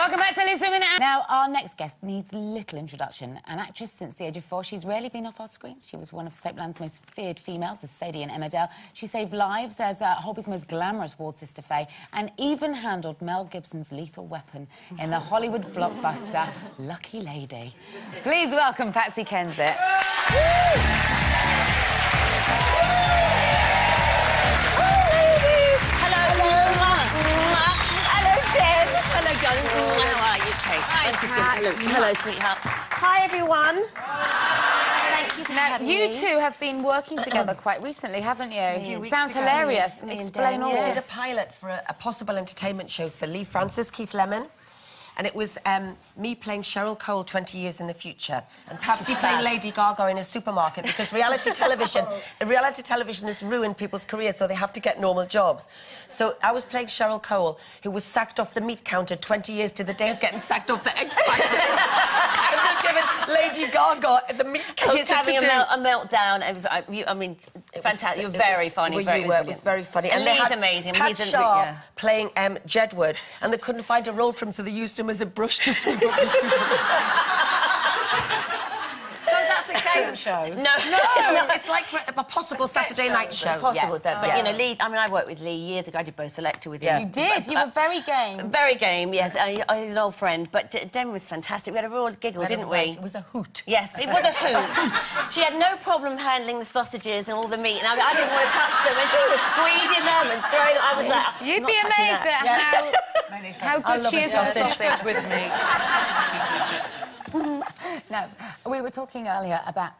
Welcome back to Lisa Minute. Now, our next guest needs little introduction. An actress since the age of 4, she's rarely been off our screens. She was one of Soapland's most feared females, as Sadie and Emmerdale. She saved lives as Holby's most glamorous ward sister Faye, and even handled Mel Gibson's Lethal Weapon in the Hollywood blockbuster Lucky Lady. Please welcome Patsy Kensit. How are you, Kate? Hello, sweetheart. Hi, everyone. Thank you for having me. You two have been working together quite recently, haven't you? Sounds hilarious. Explain all. We did a pilot for a possible entertainment show for Lee Francis, Keith Lemon. And it was me playing Cheryl Cole 20 years in the future, and Patsy playing Lady Gaga in a supermarket, because reality television has ruined people's careers, so they have to get normal jobs. So I was playing Cheryl Cole, who was sacked off the meat counter 20 years to the day of getting sacked off the X Factor. And they've given Lady Gaga at the meat counter. She's having a meltdown. I mean, fantastic. You're very funny. It was very funny. And Lee's amazing. Pat Shaw playing Jedward, and they couldn't find a role for him, so they used him as a brush to sweep up the So that's a game show? No, it's like for a possible Saturday night show. Possible, but you know, Lee. I mean, I worked with Lee years ago. I did both Selector with him. You did. You were very game. Very game. Yes, he's an old friend. But Dem was fantastic. We had a real giggle, didn't we? It was a hoot. Yes, it was a hoot. She had no problem handling the sausages and all the meat, and I didn't want to touch them, and she was squeezing them and throwing them. I was like, you'd be amazed at how good she is at sausage with meat. No, we were talking earlier about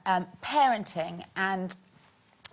parenting and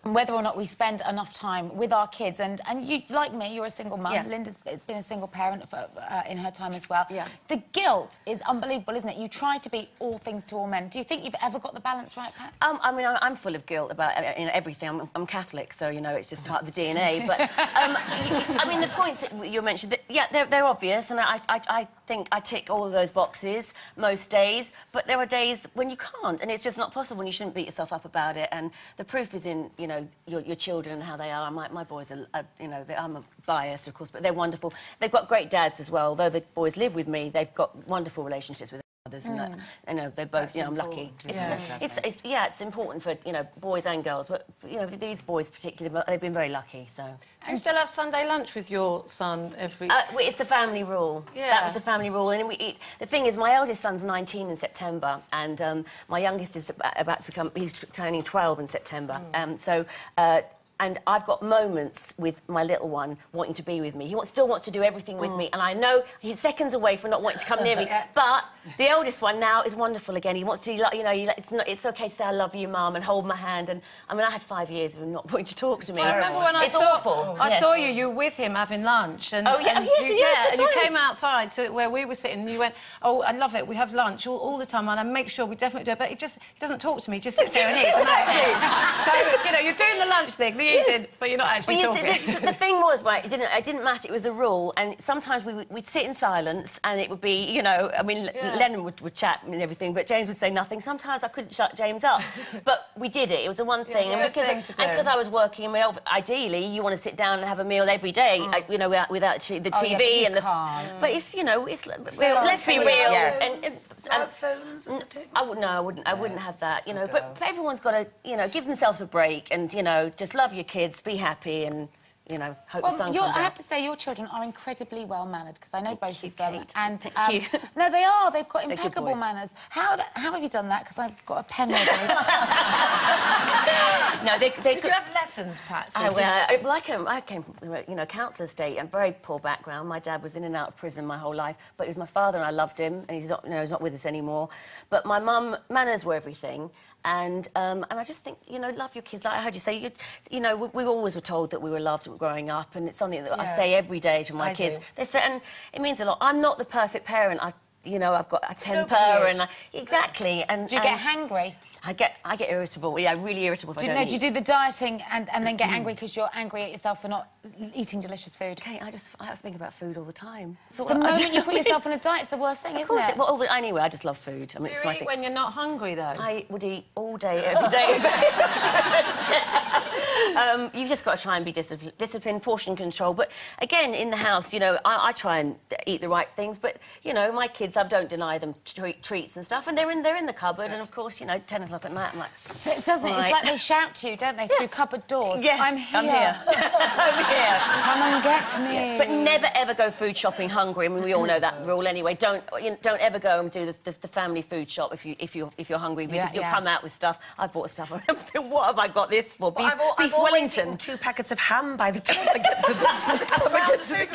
whether or not we spend enough time with our kids. And you, like me, you're a single mum. Yeah. Linda's been a single parent for, in her time as well. Yeah. The guilt is unbelievable, isn't it? You try to be all things to all men. Do you think you've ever got the balance right, Pat? I mean, I'm full of guilt about everything. I'm Catholic, so, you know, it's just part of the DNA. But, I mean, the points that you mentioned, they're obvious, and I think I tick all of those boxes most days, but there are days when you can't, and it's just not possible, and you shouldn't beat yourself up about it. And the proof is in, you know, your children and how they are. My boys are, you know, I'm biased, of course, but they're wonderful. They've got great dads as well. Though the boys live with me, they've got wonderful relationships with others, and that, you know, they're both. You know, I'm lucky. It's important for, you know, boys and girls, but you know, these boys particularly, they've been very lucky. So. Do you still have Sunday lunch with your son every? It's a family rule. Yeah. That was a family rule, and the thing is, my eldest son's 19 in September, and my youngest is about to become. He's turning 12 in September. And I've got moments with my little one wanting to be with me. He still wants to do everything with me, and I know he's seconds away from not wanting to come near me. But the eldest one now is wonderful again. He wants to, you know, it's okay to say I love you, Mum, and hold my hand. And I mean, I had 5 years of him not wanting to talk to me. I remember when I saw you. You were with him having lunch, and you came outside to where we were sitting, and you went, "Oh, I love it. We have lunch all the time, and I make sure we definitely do it." But he doesn't talk to me. He just sits there and eats. And that's it. So you know, you're doing the lunch thing. Eating, but you're not actually talking. The thing was, right, it didn't matter, it was a rule, and sometimes we'd sit in silence, and it would be, you know, I mean, Lennon would chat and everything, but James would say nothing. Sometimes I couldn't shut James up, but we did it. It was the one thing, and because I was working, ideally, you want to sit down and have a meal every day, you know, without the TV and the... But it's, you know, it's... Let's be real. Phones? I wouldn't have that, you know, but everyone's got to, you know, give themselves a break and, you know, just love your kids, be happy, and, you know, hope the sun comes out. I have to say, your children are incredibly well-mannered, because I know both of them. Kate. And, Thank you. No, they are. They've got impeccable manners. How have you done that? Because I've got a pen ready. No, Did you have lessons, Pat? I came from, you know, council estate and very poor background. My dad was in and out of prison my whole life, but he was my father, and I loved him, and he's not, you know, he's not with us anymore. But my mum, manners were everything. And I just think, you know, love your kids. Like I heard you say, you know, we always were told that we were loved growing up, and it's something that I say every day to my kids. And it means a lot. I'm not the perfect parent. You know, I've got a temper, and exactly. And do you get hangry? I get irritable. Yeah, really irritable if I don't eat. Do you do the dieting and then get angry because you're angry at yourself for not eating delicious food? Okay, I have to think about food all the time. The moment you put yourself on a diet, it's the worst thing, isn't it? Well, anyway, I just love food. I mean, do you eat when you're not hungry, though? I would eat all day, every day. You've just got to try and be disciplined, portion control. But again, in the house, you know, I try and eat the right things. But you know, my kids, I don't deny them treats and stuff, and they're in the cupboard. And of course, you know, 10 o'clock at night, I'm like. So it doesn't. Right. It's like they shout to you, don't they, through cupboard doors? Yes, I'm here. I'm here. I'm here. Come and get me. Yeah. But never ever go food shopping hungry. I mean, we all know that rule anyway. Don't ever go and do the family food shop if you're hungry, because you'll come out with stuff. I've bought stuff. What have I got this for? Beef Wellington. 2 packets of ham by the time I get to the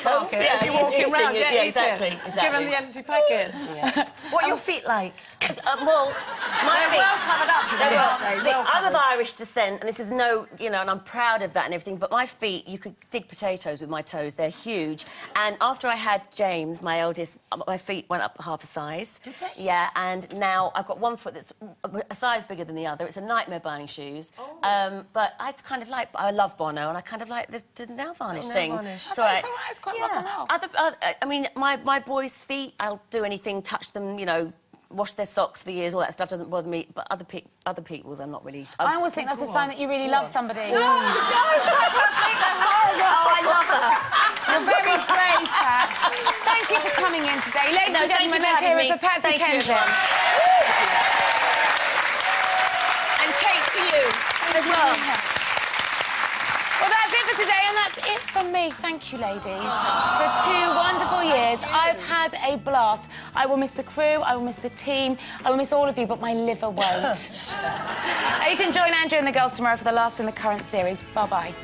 market. Yeah, you're walking around, exactly. Give them the empty packet. Yeah. What are your feet like? Well, my feet. Well covered up today, aren't they? I'm of Irish descent, and this is no, you know, and I'm proud of that and everything. But my feet, you could dig potatoes with my toes. They're huge. And after I had James, my eldest, my feet went up half a size. Did they? Yeah, and now I've got one foot that's a size bigger than the other. It's a nightmare buying shoes. Oh. But I kind of like, I love Bono, and I kind of like the nail varnish thing. It's all right. It's quite rock and roll. I mean, my boys' feet, I'll do anything, touch them, you know, wash their socks for years, all that stuff doesn't bother me. But other people's, I'm not really. I always think that's a sign that you really love somebody. No, don't touch her feet, they're horrible. Oh, I love her. You're very brave, Pat. Thank you for coming in today. Ladies and gentlemen, let's hear it for Patsy Kenton. And Kate, to you as well. Well, that's it for today, and that's it from me. Thank you, ladies. For 2 wonderful years, I've had a blast. I will miss the crew, I will miss the team, I will miss all of you, but my liver won't. You can join Andrew and the girls tomorrow for the last in the current series. Bye-bye.